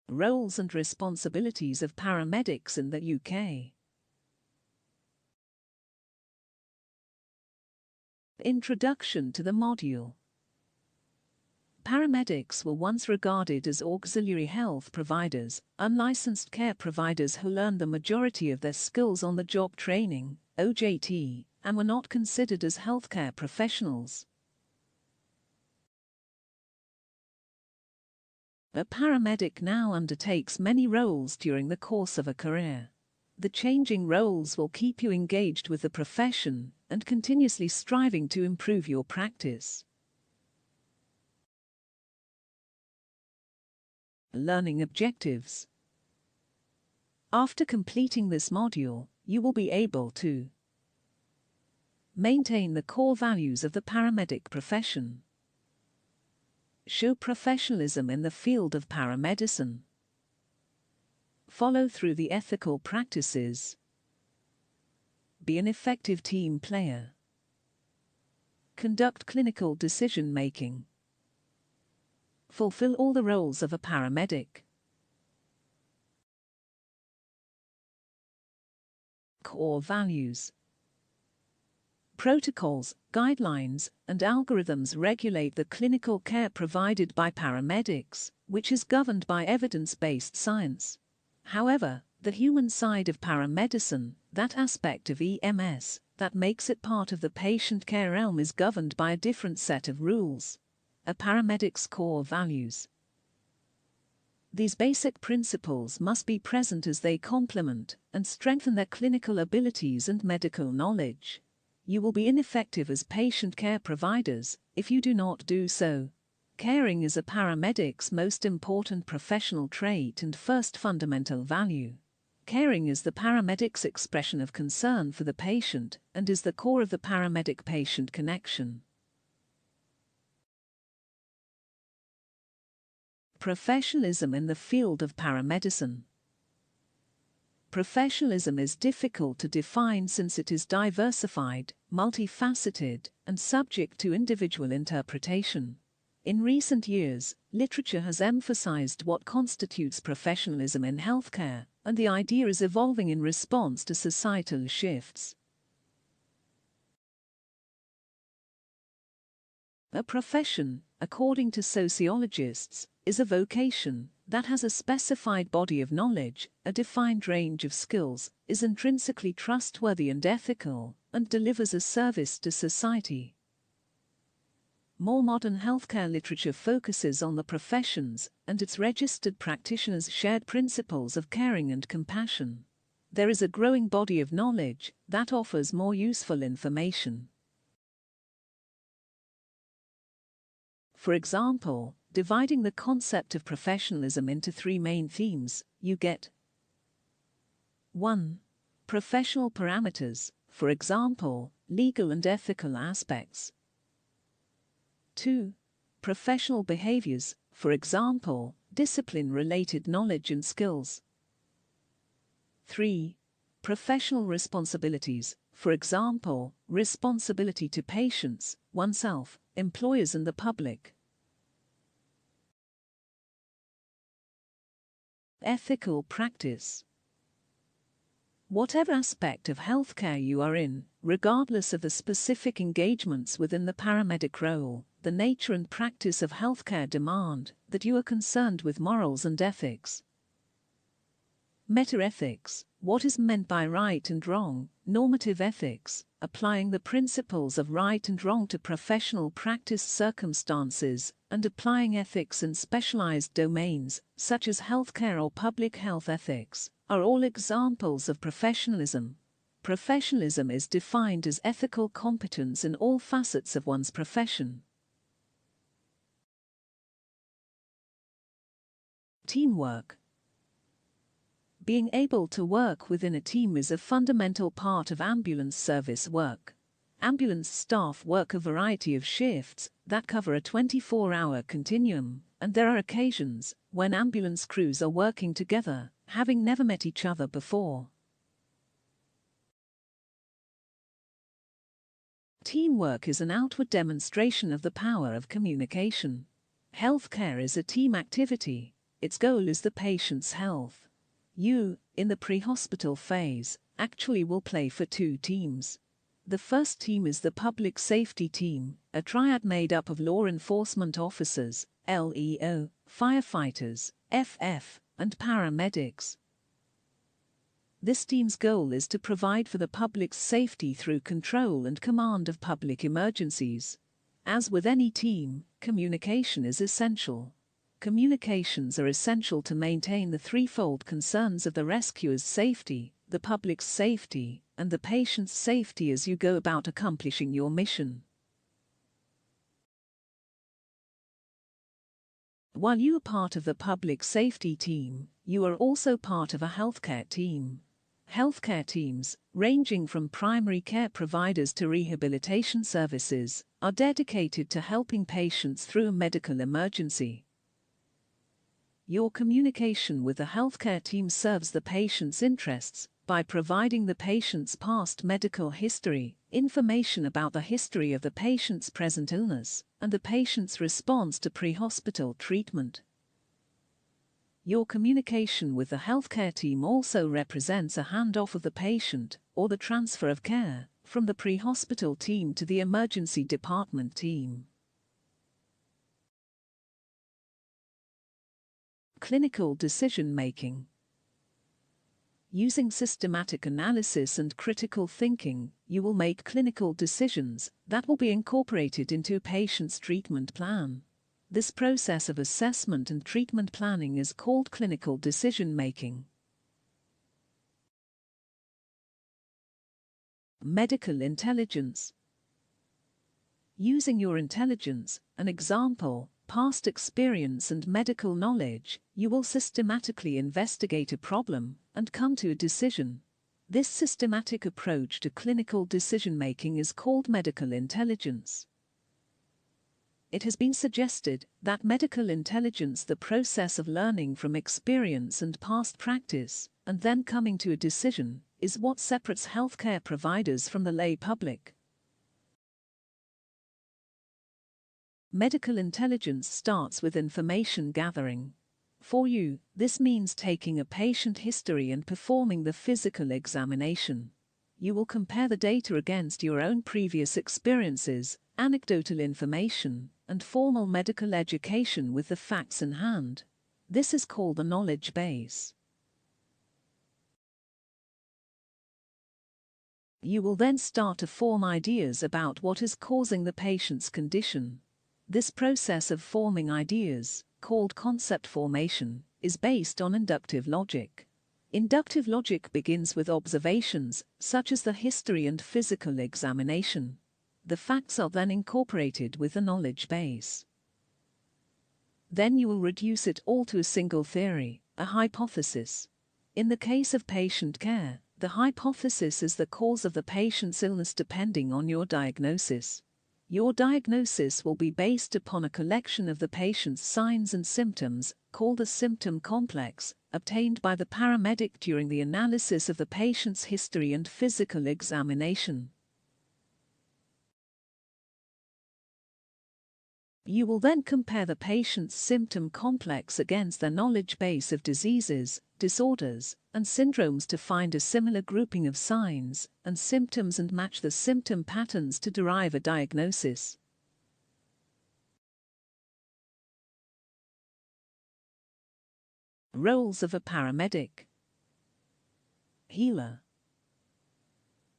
Roles and responsibilities of paramedics in the UK. Introduction to the module. Paramedics were once regarded as auxiliary health providers, unlicensed care providers who learned the majority of their skills on the job training, OJT, and were not considered as healthcare professionals. A paramedic now undertakes many roles during the course of a career. The changing roles will keep you engaged with the profession and continuously striving to improve your practice. Learning objectives. After completing this module, you will be able to maintain the core values of the paramedic profession, show professionalism in the field of paramedicine, follow through the ethical practices, be an effective team player, conduct clinical decision-making, fulfill all the roles of a paramedic. Core values. Protocols, guidelines, and algorithms regulate the clinical care provided by paramedics, which is governed by evidence-based science. However, the human side of paramedicine, that aspect of EMS, that makes it part of the patient care realm, is governed by a different set of rules. A paramedic's core values. These basic principles must be present as they complement and strengthen their clinical abilities and medical knowledge. You will be ineffective as patient care providers if you do not do so. Caring is a paramedic's most important professional trait and first fundamental value. Caring is the paramedic's expression of concern for the patient and is the core of the paramedic-patient connection. Professionalism in the field of paramedicine. Professionalism is difficult to define since it is diversified, multifaceted, and subject to individual interpretation. In recent years, literature has emphasized what constitutes professionalism in healthcare, and the idea is evolving in response to societal shifts. A profession, according to sociologists, is a vocation that has a specified body of knowledge, a defined range of skills, is intrinsically trustworthy and ethical, and delivers a service to society. More modern healthcare literature focuses on the professions and its registered practitioners' shared principles of caring and compassion. There is a growing body of knowledge that offers more useful information. For example, dividing the concept of professionalism into three main themes, you get 1. Professional parameters, for example, legal and ethical aspects. 2. Professional behaviors, for example, discipline-related knowledge and skills. 3. Professional responsibilities, for example, responsibility to patients, oneself, employers and the public. Ethical practice. Whatever aspect of healthcare you are in, regardless of the specific engagements within the paramedic role, the nature and practice of healthcare demand that you are concerned with morals and ethics. Metaethics, what is meant by right and wrong, normative ethics, applying the principles of right and wrong to professional practice circumstances, and applying ethics in specialized domains, such as healthcare or public health ethics, are all examples of professionalism. Professionalism is defined as ethical competence in all facets of one's profession. Teamwork. Being able to work within a team is a fundamental part of ambulance service work. Ambulance staff work a variety of shifts that cover a 24-hour continuum, and there are occasions when ambulance crews are working together, having never met each other before. Teamwork is an outward demonstration of the power of communication. Healthcare is a team activity. Its goal is the patient's health. You, in the pre-hospital phase, actually will play for two teams. The first team is the public safety team, a triad made up of law enforcement officers, LEO, firefighters, FF, and paramedics. This team's goal is to provide for the public's safety through control and command of public emergencies. As with any team, communication is essential. Communications are essential to maintain the threefold concerns of the rescuer's safety, the public's safety, and the patient's safety as you go about accomplishing your mission. While you are part of the public safety team, you are also part of a healthcare team. Healthcare teams, ranging from primary care providers to rehabilitation services, are dedicated to helping patients through a medical emergency. Your communication with the healthcare team serves the patient's interests by providing the patient's past medical history, information about the history of the patient's present illness, and the patient's response to pre-hospital treatment. Your communication with the healthcare team also represents a handoff of the patient, or the transfer of care, from the pre-hospital team to the emergency department team. Clinical decision-making. Using systematic analysis and critical thinking, you will make clinical decisions that will be incorporated into a patient's treatment plan. This process of assessment and treatment planning is called clinical decision-making. Medical intelligence. Using your intelligence, an example, past experience and medical knowledge, you will systematically investigate a problem and come to a decision. This systematic approach to clinical decision-making is called medical intelligence. It has been suggested that medical intelligence, the process of learning from experience and past practice, and then coming to a decision, is what separates healthcare providers from the lay public. Medical intelligence starts with information gathering. For you, this means taking a patient history and performing the physical examination. You will compare the data against your own previous experiences, anecdotal information, and formal medical education with the facts in hand. This is called the knowledge base. You will then start to form ideas about what is causing the patient's condition. This process of forming ideas, called concept formation, is based on inductive logic. Inductive logic begins with observations, such as the history and physical examination. The facts are then incorporated with the knowledge base. Then you will reduce it all to a single theory, a hypothesis. In the case of patient care, the hypothesis is the cause of the patient's illness depending on your diagnosis. Your diagnosis will be based upon a collection of the patient's signs and symptoms, called a symptom complex, obtained by the paramedic during the analysis of the patient's history and physical examination. You will then compare the patient's symptom complex against their knowledge base of diseases, disorders, and syndromes to find a similar grouping of signs and symptoms and match the symptom patterns to derive a diagnosis. Roles of a paramedic. Healer.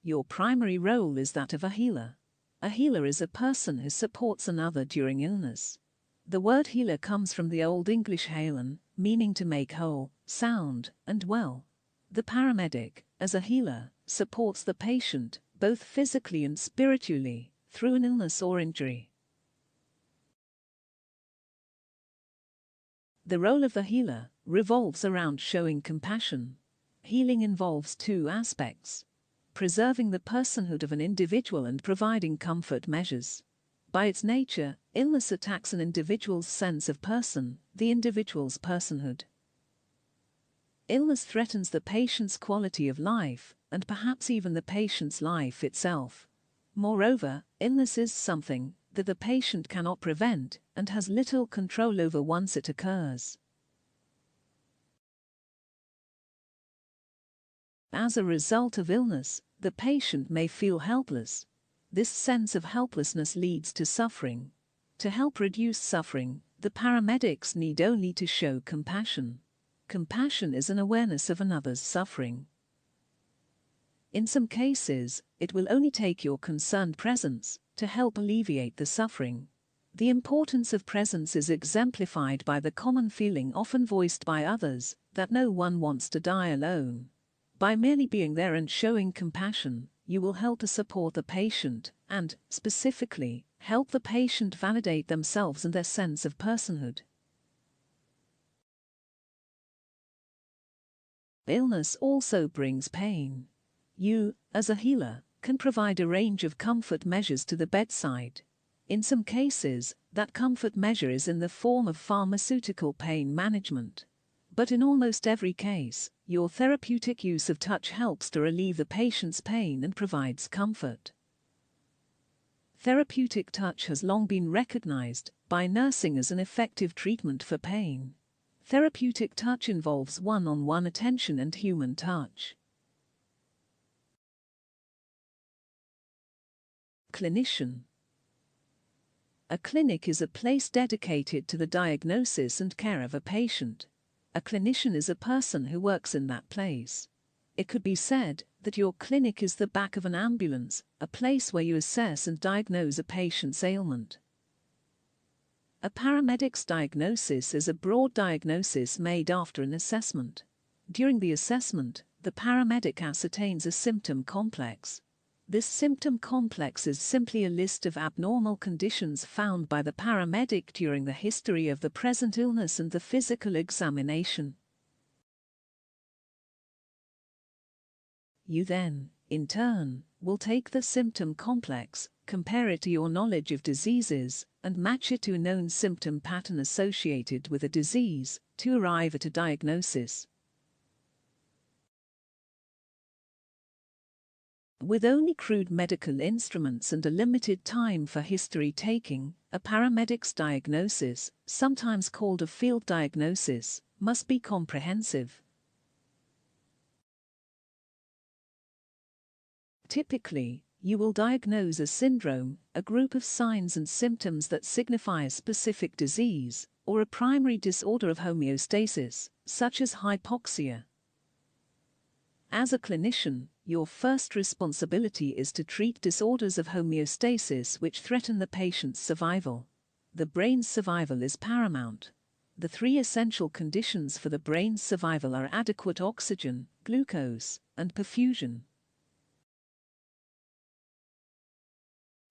Your primary role is that of a healer. A healer is a person who supports another during illness. The word healer comes from the Old English heilen, meaning to make whole, sound, and well. The paramedic, as a healer, supports the patient, both physically and spiritually, through an illness or injury. The role of the healer revolves around showing compassion. Healing involves two aspects: preserving the personhood of an individual and providing comfort measures. By its nature, illness attacks an individual's sense of person, the individual's personhood. Illness threatens the patient's quality of life, and perhaps even the patient's life itself. Moreover, illness is something that the patient cannot prevent and has little control over once it occurs. As a result of illness, the patient may feel helpless. This sense of helplessness leads to suffering. To help reduce suffering, the paramedics need only to show compassion. Compassion is an awareness of another's suffering. In some cases, it will only take your concerned presence to help alleviate the suffering. The importance of presence is exemplified by the common feeling often voiced by others that no one wants to die alone. By merely being there and showing compassion, you will help to support the patient and, specifically, help the patient validate themselves and their sense of personhood. Illness also brings pain. You, as a healer, can provide a range of comfort measures to the bedside. In some cases, that comfort measure is in the form of pharmaceutical pain management. But in almost every case, your therapeutic use of touch helps to relieve the patient's pain and provides comfort. Therapeutic touch has long been recognized by nursing as an effective treatment for pain. Therapeutic touch involves one-on-one attention and human touch. Clinician. A clinic is a place dedicated to the diagnosis and care of a patient. A clinician is a person who works in that place. It could be said that your clinic is the back of an ambulance, a place where you assess and diagnose a patient's ailment. A paramedic's diagnosis is a broad diagnosis made after an assessment. During the assessment, the paramedic ascertains a symptom complex. This symptom complex is simply a list of abnormal conditions found by the paramedic during the history of the present illness and the physical examination. You then, in turn, will take the symptom complex, compare it to your knowledge of diseases, and match it to a known symptom pattern associated with a disease to arrive at a diagnosis. With only crude medical instruments and a limited time for history taking, a paramedic's diagnosis, sometimes called a field diagnosis, must be comprehensive. Typically, you will diagnose a syndrome, a group of signs and symptoms that signify a specific disease, or a primary disorder of homeostasis, such as hypoxia. As a clinician, your first responsibility is to treat disorders of homeostasis which threaten the patient's survival. The brain's survival is paramount. The three essential conditions for the brain's survival are adequate oxygen, glucose, and perfusion.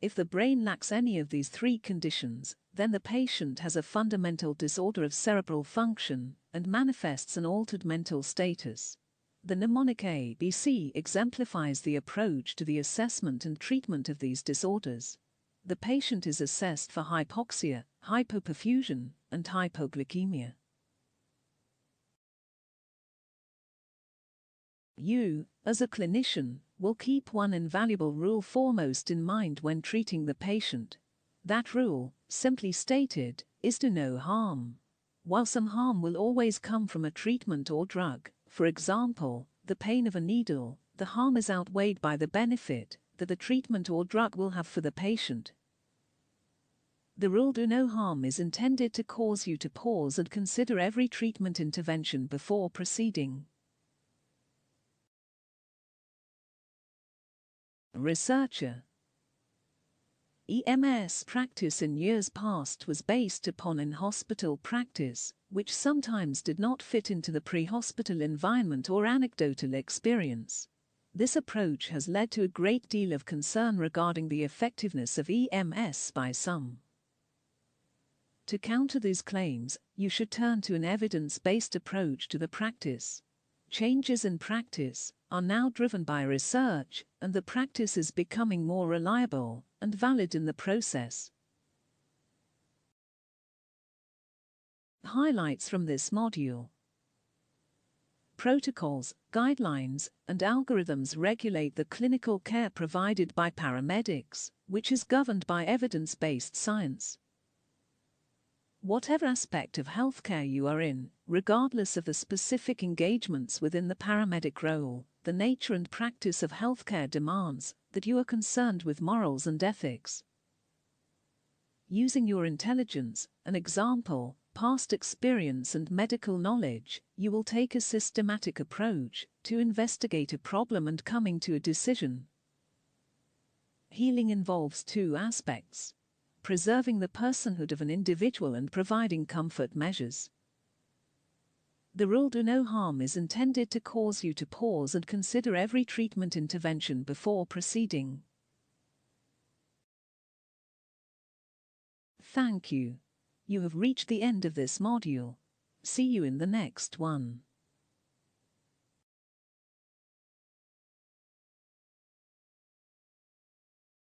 If the brain lacks any of these three conditions, then the patient has a fundamental disorder of cerebral function and manifests an altered mental status. The mnemonic ABC exemplifies the approach to the assessment and treatment of these disorders. The patient is assessed for hypoxia, hypoperfusion, and hypoglycemia. You, as a clinician, will keep one invaluable rule foremost in mind when treating the patient. That rule, simply stated, is do no harm. While some harm will always come from a treatment or drug, for example, the pain of a needle, the harm is outweighed by the benefit that the treatment or drug will have for the patient. The rule do no harm is intended to cause you to pause and consider every treatment intervention before proceeding. Researcher. EMS practice in years past was based upon in-hospital practice, which sometimes did not fit into the pre-hospital environment or anecdotal experience. This approach has led to a great deal of concern regarding the effectiveness of EMS by some. To counter these claims, you should turn to an evidence-based approach to the practice. Changes in practice are now driven by research, and the practice is becoming more reliable and valid in the process. Highlights from this module. Protocols, guidelines, and algorithms regulate the clinical care provided by paramedics, which is governed by evidence-based science. Whatever aspect of healthcare you are in, regardless of the specific engagements within the paramedic role, the nature and practice of healthcare demands that you are concerned with morals and ethics. Using your intelligence, an example, past experience and medical knowledge, you will take a systematic approach to investigate a problem and coming to a decision. Healing involves two aspects: preserving the personhood of an individual and providing comfort measures. The rule "do no harm" is intended to cause you to pause and consider every treatment intervention before proceeding. Thank you. You have reached the end of this module. See you in the next one.